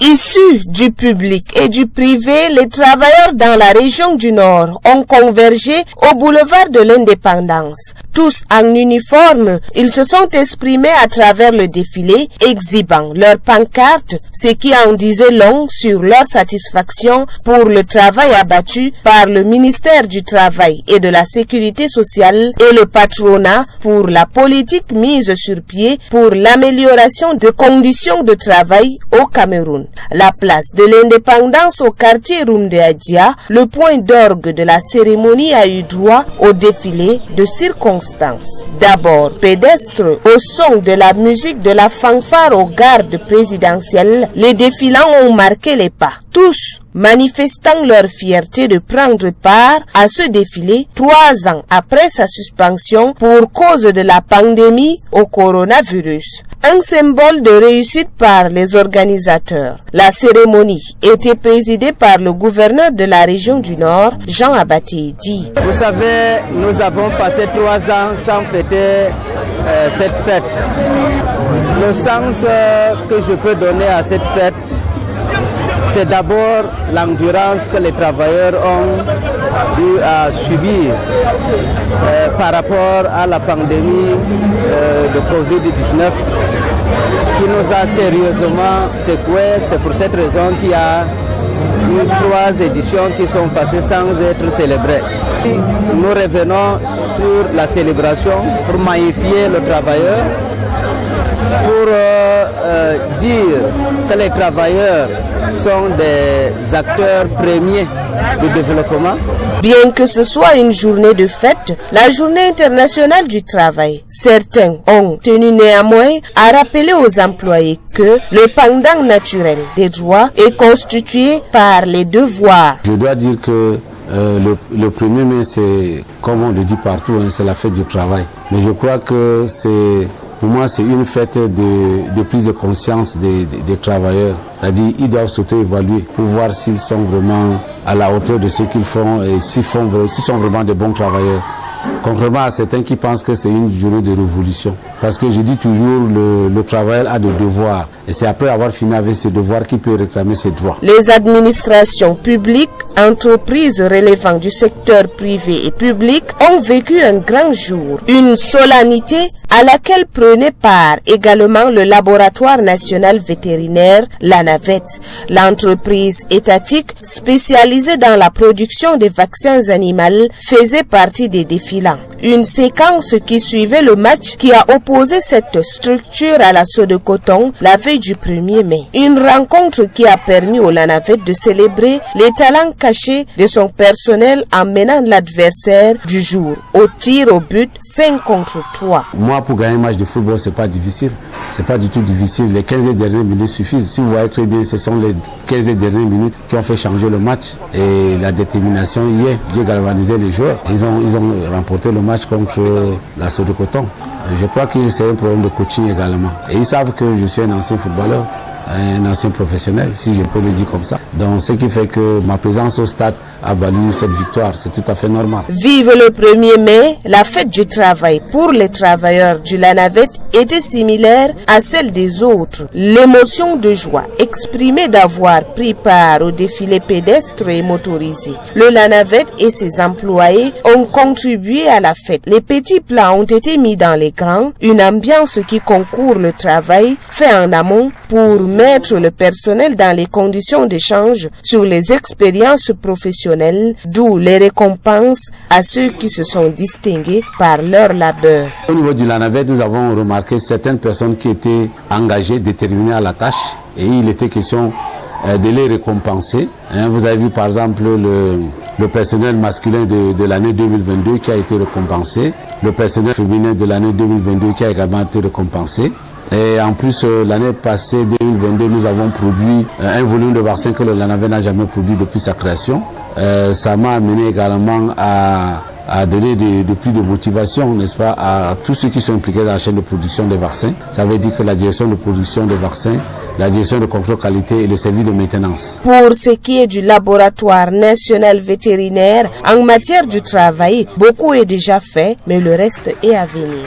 Issus du public et du privé, les travailleurs dans la région du Nord ont convergé au boulevard de l'Indépendance. Tous en uniforme, ils se sont exprimés à travers le défilé, exhibant leurs pancartes, ce qui en disait long sur leur satisfaction pour le travail abattu par le ministère du Travail et de la Sécurité sociale et le patronat pour la politique mise sur pied pour l'amélioration des conditions de travail au Cameroun. La place de l'Indépendance au quartier Rumdeadia, le point d'orgue de la cérémonie, a eu droit au défilé de circonstances. D'abord pédestre, au son de la musique de la fanfare aux gardes présidentielles, les défilants ont marqué les pas. Tous manifestant leur fierté de prendre part à ce défilé 3 ans après sa suspension pour cause de la pandémie au coronavirus. Un symbole de réussite par les organisateurs. La cérémonie était présidée par le gouverneur de la région du Nord, Jean Abaté dit. Vous savez, nous avons passé 3 ans sans fêter cette fête. Le sens que je peux donner à cette fête, c'est d'abord l'endurance que les travailleurs ont eu à subir par rapport à la pandémie de Covid-19 qui nous a sérieusement secoués. C'est pour cette raison qu'il y a eu 3 éditions qui sont passées sans être célébrées. Nous revenons sur la célébration pour magnifier le travailleur, pour dire que les travailleurs sont des acteurs premiers du développement. Bien que ce soit une journée de fête, la journée internationale du travail, certains ont tenu néanmoins à rappeler aux employés que le pendant naturel des droits est constitué par les devoirs. Je dois dire que le 1er mai, c'est, comme on le dit partout, c'est la fête du travail. Mais je crois que pour moi, c'est une fête de prise de conscience des travailleurs. C'est-à-dire qu'ils doivent s'auto-évaluer pour voir s'ils sont vraiment à la hauteur de ce qu'ils font et s'ils sont vraiment des bons travailleurs. Contrairement à certains qui pensent que c'est une journée de révolution. Parce que je dis toujours, le travailleur a des devoirs. Et c'est après avoir fini avec ses devoirs qu'il peut réclamer ses droits. Les administrations publiques, entreprises relevant du secteur privé et public ont vécu un grand jour. Une solennité à laquelle prenait part également le laboratoire national vétérinaire, la Navette, l'entreprise étatique spécialisée dans la production des vaccins animaux, faisait partie des défilants. Une séquence qui suivait le match qui a opposé cette structure à l'assaut de coton la veille du 1er mai. Une rencontre qui a permis au Lanavette de célébrer les talents cachés de son personnel en menant l'adversaire du jour au tir au but 5 contre 3. Moi, pour gagner un match de football, c'est pas difficile. C'est pas du tout difficile. Les 15 dernières minutes suffisent. Si vous voyez très bien, ce sont les 15 dernières minutes qui ont fait changer le match. Et la détermination hier, j'ai galvanisé les joueurs. Ils ont remporté le match contre l'assaut de coton. Je crois que c'est un problème de coaching également. Et ils savent que je suis un ancien footballeur, un ancien professionnel, si je peux le dire comme ça. Donc, ce qui fait que ma présence au stade a valu cette victoire. C'est tout à fait normal. Vive le 1er mai, la fête du travail pour les travailleurs du Lanavette était similaire à celle des autres. L'émotion de joie exprimée d'avoir pris part au défilé pédestre et motorisé. Le Lanavette et ses employés ont contribué à la fête. Les petits plats ont été mis dans les grands, une ambiance qui concourt le travail fait en amont pour mettre le personnel dans les conditions d'échange sur les expériences professionnelles, d'où les récompenses à ceux qui se sont distingués par leur labeur. Au niveau du Lanavette, nous avons remarqué certaines personnes qui étaient engagées, déterminées à la tâche, et il était question de les récompenser. Vous avez vu par exemple le personnel masculin de l'année 2022 qui a été récompensé, le personnel féminin de l'année 2022 qui a également été récompensé. Et en plus, l'année passée, 2022, nous avons produit un volume de vaccins que le Lanavette n'a jamais produit depuis sa création. Ça m'a amené également à donner de plus de motivation, n'est-ce pas, à tous ceux qui sont impliqués dans la chaîne de production des vaccins. Ça veut dire que la direction de production des vaccins, la direction de contrôle qualité et le service de maintenance. Pour ce qui est du laboratoire national vétérinaire, en matière du travail, beaucoup est déjà fait, mais le reste est à venir.